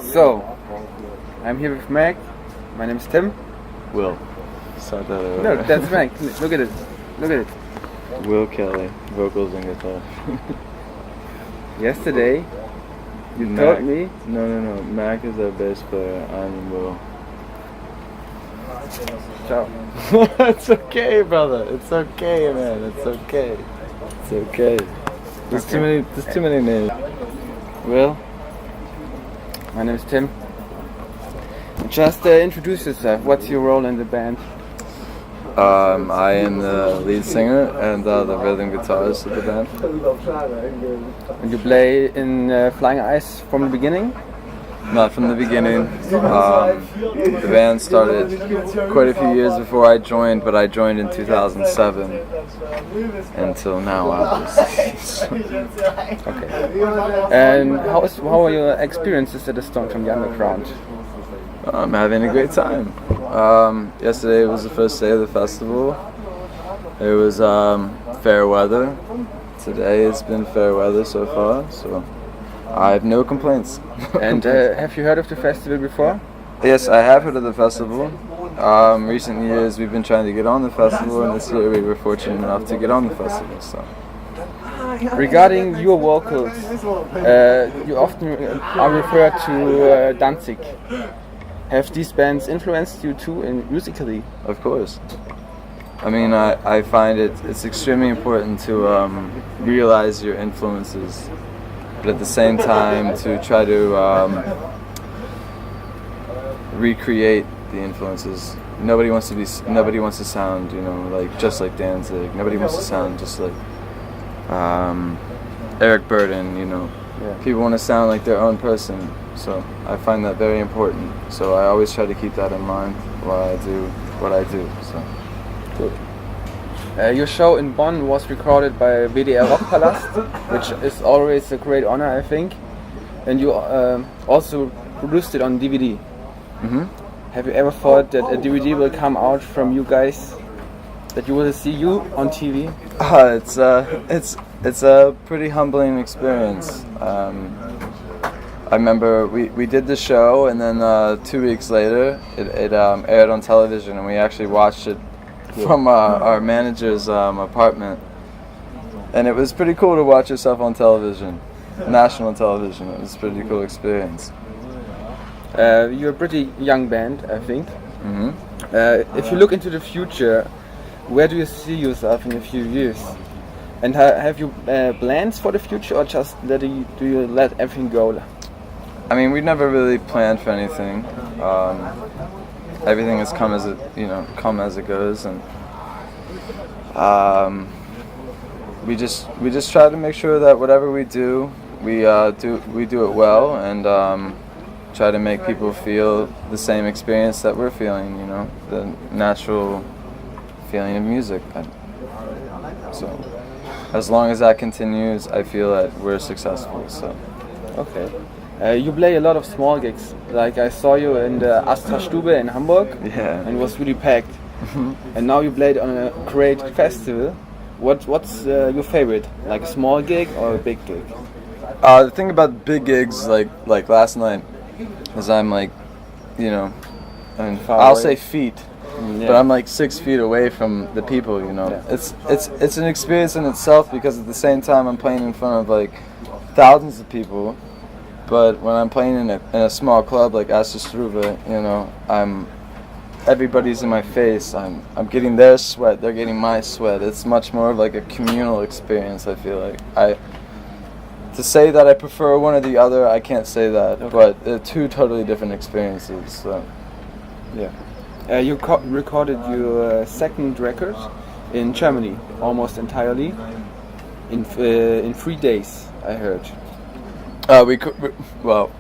So, I'm here with Meg. My name is Tim. Will. Start that over. No, that's Meg. Look at it. Look at it. Will Kelly, vocals and guitar. Yesterday, you Mac, told me. No. Mac is our bass player. I'm Will. Ciao. It's okay, brother. It's okay, man. It's okay. It's okay. There's too many names. Will. My name is Tim. Just introduce yourself. What's your role in the band? I am the lead singer and the rhythm guitarist of the band. And you play in Flying Ice from the beginning? Not from the beginning. The band started quite a few years before I joined, but I joined in 2007. Until now, obviously. Okay. And how are your experiences at the Stone from the Underground? I'm having a great time. Yesterday was the first day of the festival. It was fair weather. Today it's been fair weather so far, so I have no complaints. And have you heard of the festival before? Yes, I have heard of the festival. Recent years we've been trying to get on the festival, and this year we were fortunate enough to get on the festival. So. Regarding your vocals, you often are referred to Danzig. Have these bands influenced you too musically? Of course. I mean, I find it's extremely important to realize your influences, but at the same time to try to recreate the influences. Nobody wants to sound, like just like Danzig. Nobody wants to sound just like Eric Burden. Yeah. People want to sound like their own person. So I find that very important. So I always try to keep that in mind while I do what I do. So good. Your show in Bonn was recorded by WDR Rockpalast, which is always a great honor, I think. And you also produced it on DVD. Mm-hmm. Have you ever thought that a DVD will come out from you guys? That you will see you on TV? It's a pretty humbling experience. I remember we did the show, and then 2 weeks later it aired on television, and we actually watched it from our manager's apartment. And it was pretty cool to watch yourself on television, national television. It was a pretty cool experience. You're a pretty young band, I think. Mm-hmm. If you look into the future, where do you see yourself in a few years? And have you plans for the future, or just do you let everything go? I mean, we never really planned for anything. Everything has come as it goes, and we just try to make sure that whatever we do, we do it well, and try to make people feel the same experience that we're feeling. The natural feeling of music. So as long as that continues, I feel that we're successful. So. Okay. You play a lot of small gigs. Like I saw you in the Astra Stube in Hamburg, yeah, and it was really packed. And now you played on a great festival. What's your favorite? Like a small gig or a big gig? The thing about big gigs, like last night, is I'm like, I'll say feet, but I'm like 6 feet away from the people. Yeah. It's an experience in itself, because at the same time I'm playing in front of like thousands of people. But when I'm playing in a small club like Astra Stube, everybody's in my face. I'm getting their sweat, they're getting my sweat. It's much more of like a communal experience. I feel like to say that I prefer one or the other, I can't say that. Okay. But they're two totally different experiences. So. Yeah. You recorded your second record in Germany, almost entirely in 3 days. I heard. We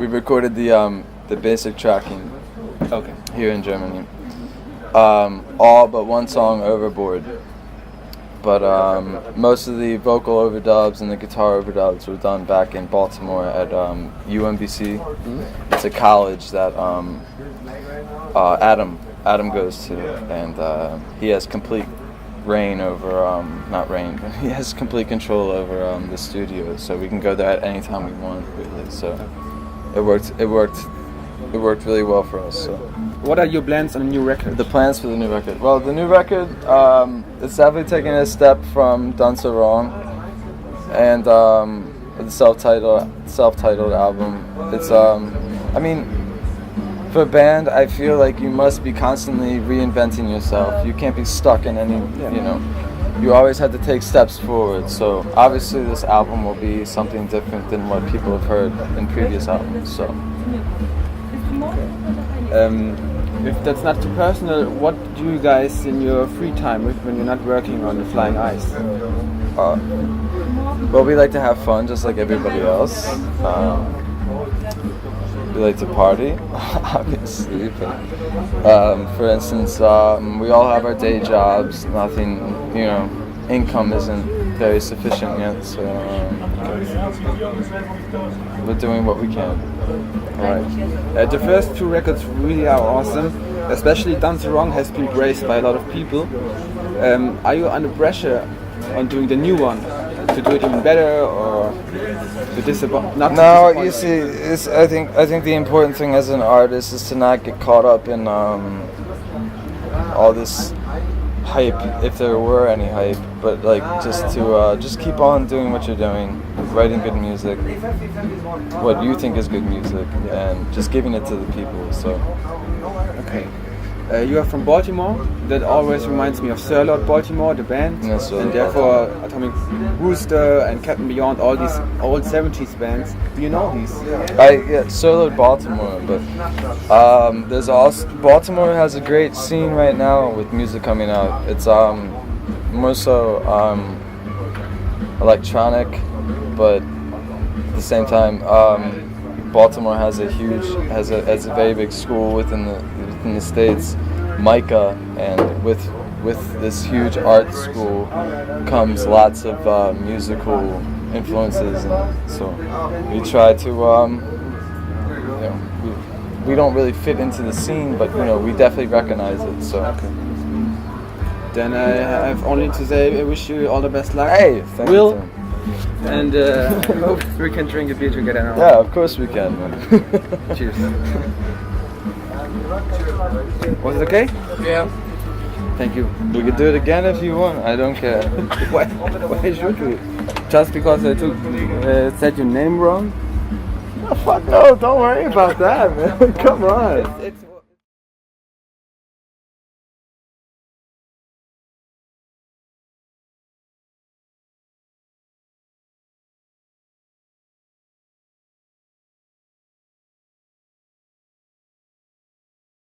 recorded the basic tracking. Okay. Here in Germany. All but one song, Overboard. But most of the vocal overdubs and the guitar overdubs were done back in Baltimore at UMBC. Mm-hmm. It's a college that Adam goes to, and he has complete reign over, not reign, but he has complete control over the studio, so we can go there at any time we want, really. So it worked it worked really well for us. So. What are your plans on a new record? The plans for the new record? Well, the new record, it's definitely taking a step from Done So Wrong, and the self-titled album. It's I mean, for a band, I feel like you must be constantly reinventing yourself. You can't be stuck in any, you know. You always have to take steps forward. So obviously, this album will be something different than what people have heard in previous albums. So. If that's not too personal, what do you guys in your free time when you're not working on the Flying Ice? Well, we like to have fun just like everybody else. We like to party, obviously. But, for instance, we all have our day jobs. Nothing, you know, income isn't very sufficient yet, so we're doing what we can. Alright. The first two records really are awesome. Especially Done So Wrong has been praised by a lot of people. Are you under pressure on doing the new one to do it even better, or to disappoint? No, you see, I think the important thing as an artist is to not get caught up in all this hype, if there were any hype, but like just to just keep on doing what you're doing, writing good music, what you think is good music, and just giving it to the people. So. Okay. You are from Baltimore. That always reminds me of Sir Lord Baltimore, the band, Yes, and therefore Atomic Rooster and Captain Beyond, all these old 70s bands. Do you know these? Sir Lord Baltimore, but there's also Baltimore has a great scene right now with music coming out. It's more so electronic, but at the same time, Baltimore has a very big school within the States, Micah, and with this huge art school comes lots of musical influences, and so we try to you know, we don't really fit into the scene, but you know, we definitely recognize it. So then I have only to say I wish you all the best luck. Hey, thank Will. you. And hope we can drink a beer together now. Yeah, of course we can, man. Cheers. Was it okay? Yeah. Thank you. We could do it again if you want. I don't care. Why should we? Just because I said your name wrong? Oh, fuck no! Don't worry about that, man. Come on. It's